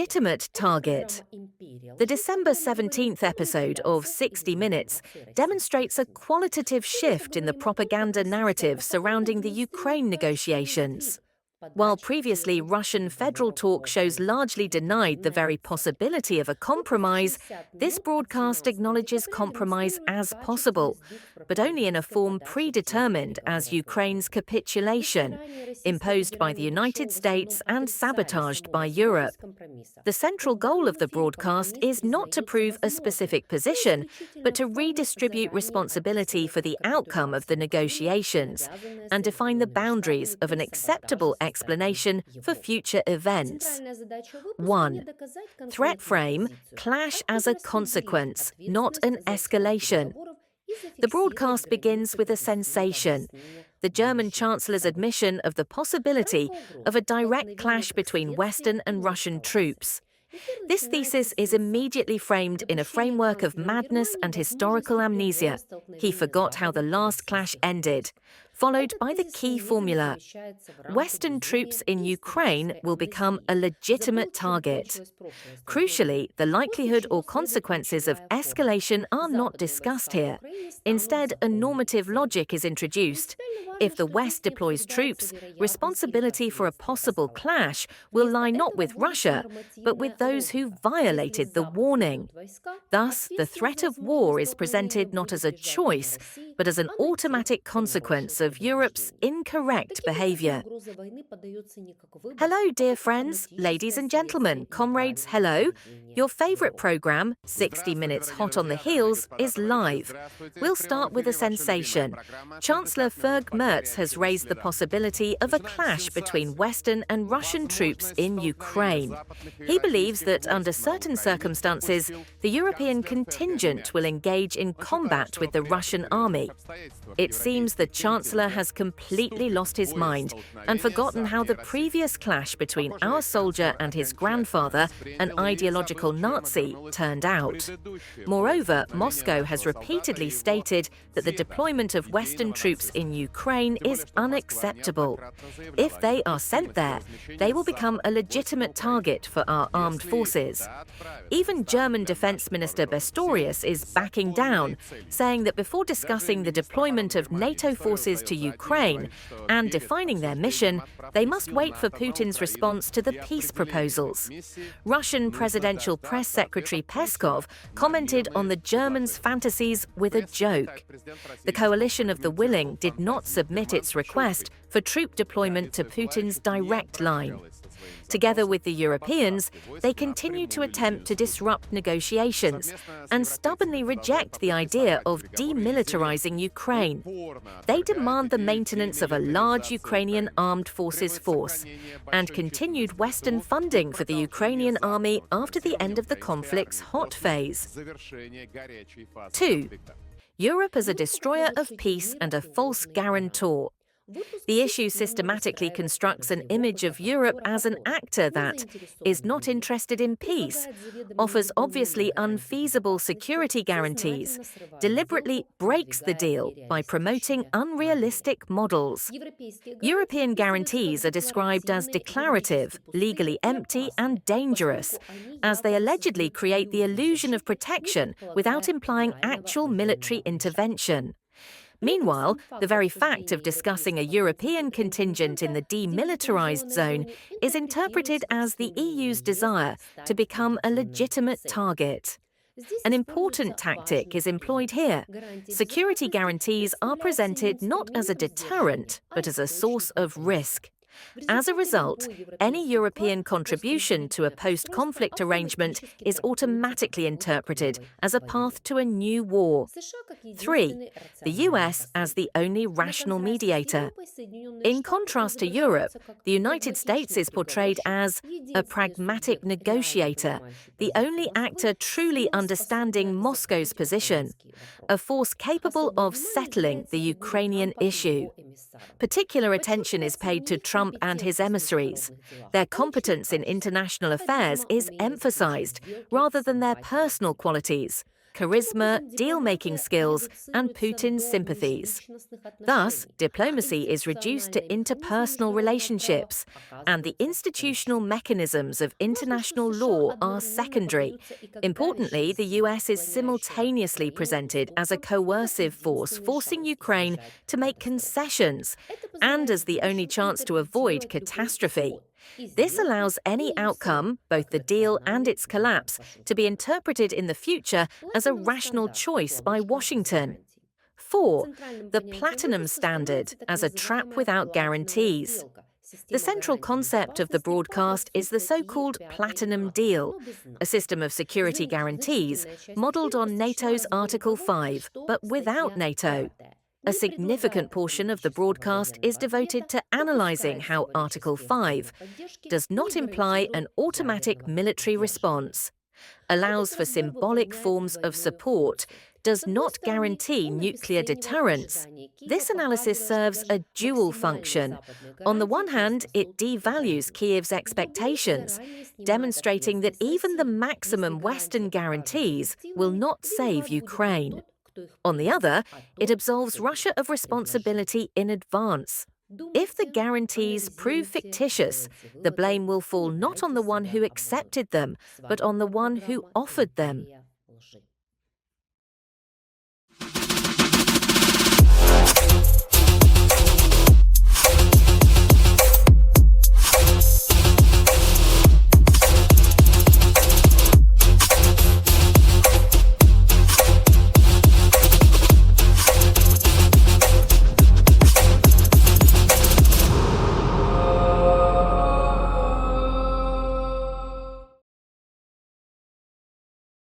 legitimate target. The December 17th episode of 60 Minutes demonstrates a qualitative shift in the propaganda narrative surrounding the Ukraine negotiations. While previously Russian federal talk shows largely denied the very possibility of a compromise, this broadcast acknowledges compromise as possible, but only in a form predetermined as Ukraine's capitulation, imposed by the United States and sabotaged by Europe. The central goal of the broadcast is not to prove a specific position, but to redistribute responsibility for the outcome of the negotiations and define the boundaries of an acceptable explanation for future events. 1. Threat frame: clash as a consequence, not an escalation. The broadcast begins with a sensation: the German Chancellor's admission of the possibility of a direct clash between Western and Russian troops. This thesis is immediately framed in a framework of madness and historical amnesia. He forgot how the last clash ended, followed by the key formula: Western troops in Ukraine will become a legitimate target. Crucially, the likelihood or consequences of escalation are not discussed here. Instead, a normative logic is introduced. If the West deploys troops, responsibility for a possible clash will lie not with Russia, but with those who violated the warning. Thus, the threat of war is presented not as a choice, but as an automatic consequence of Europe's incorrect behavior. Hello, dear friends, ladies and gentlemen, comrades, hello. Your favorite program, 60 Minutes Hot on the Heels, is live. We'll start with a sensation. Chancellor Ferg Merz has raised the possibility of a clash between Western and Russian troops in Ukraine. He believes that under certain circumstances, the European contingent will engage in combat with the Russian army. It seems the Chancellor has completely lost his mind and forgotten how the previous clash between our soldier and his grandfather, an ideological Nazi, turned out. Moreover, Moscow has repeatedly stated that the deployment of Western troops in Ukraine is unacceptable. If they are sent there, they will become a legitimate target for our armed forces. Even German Defense Minister Pistorius is backing down, saying that before discussing the deployment of NATO forces to Ukraine and defining their mission, they must wait for Putin's response to the peace proposals. Russian Presidential Press Secretary Peskov commented on the Germans' fantasies with a joke. The coalition of the willing did not submit its request for troop deployment to Putin's direct line. Together with the Europeans, they continue to attempt to disrupt negotiations and stubbornly reject the idea of demilitarizing Ukraine. They demand the maintenance of a large Ukrainian armed forces force and continued Western funding for the Ukrainian army after the end of the conflict's hot phase. 2. Europe as a destroyer of peace and a false guarantor. The issue systematically constructs an image of Europe as an actor that is not interested in peace, offers obviously unfeasible security guarantees, deliberately breaks the deal by promoting unrealistic models. European guarantees are described as declarative, legally empty, and dangerous, as they allegedly create the illusion of protection without implying actual military intervention. Meanwhile, the very fact of discussing a European contingent in the demilitarized zone is interpreted as the EU's desire to become a legitimate target. An important tactic is employed here. Security guarantees are presented not as a deterrent, but as a source of risk. As a result, any European contribution to a post-conflict arrangement is automatically interpreted as a path to a new war. 3. The US as the only rational mediator. In contrast to Europe, the United States is portrayed as a pragmatic negotiator, the only actor truly understanding Moscow's position, a force capable of settling the Ukrainian issue. Particular attention is paid to Trump and his emissaries. Their competence in international affairs is emphasized, rather than their personal qualities. charisma, deal-making skills, and Putin's sympathies. Thus, diplomacy is reduced to interpersonal relationships, and the institutional mechanisms of international law are secondary. Importantly, the US is simultaneously presented as a coercive force forcing Ukraine to make concessions, and as the only chance to avoid catastrophe. This allows any outcome, both the deal and its collapse, to be interpreted in the future as a rational choice by Washington. 4. The platinum standard as a trap without guarantees. The central concept of the broadcast is the so-called platinum deal, a system of security guarantees modelled on NATO's Article 5, but without NATO. A significant portion of the broadcast is devoted to analysing how Article 5 does not imply an automatic military response, allows for symbolic forms of support, does not guarantee nuclear deterrence. This analysis serves a dual function. On the one hand, it devalues Kiev's expectations, demonstrating that even the maximum Western guarantees will not save Ukraine. On the other, it absolves Russia of responsibility in advance. If the guarantees prove fictitious, the blame will fall not on the one who accepted them, but on the one who offered them.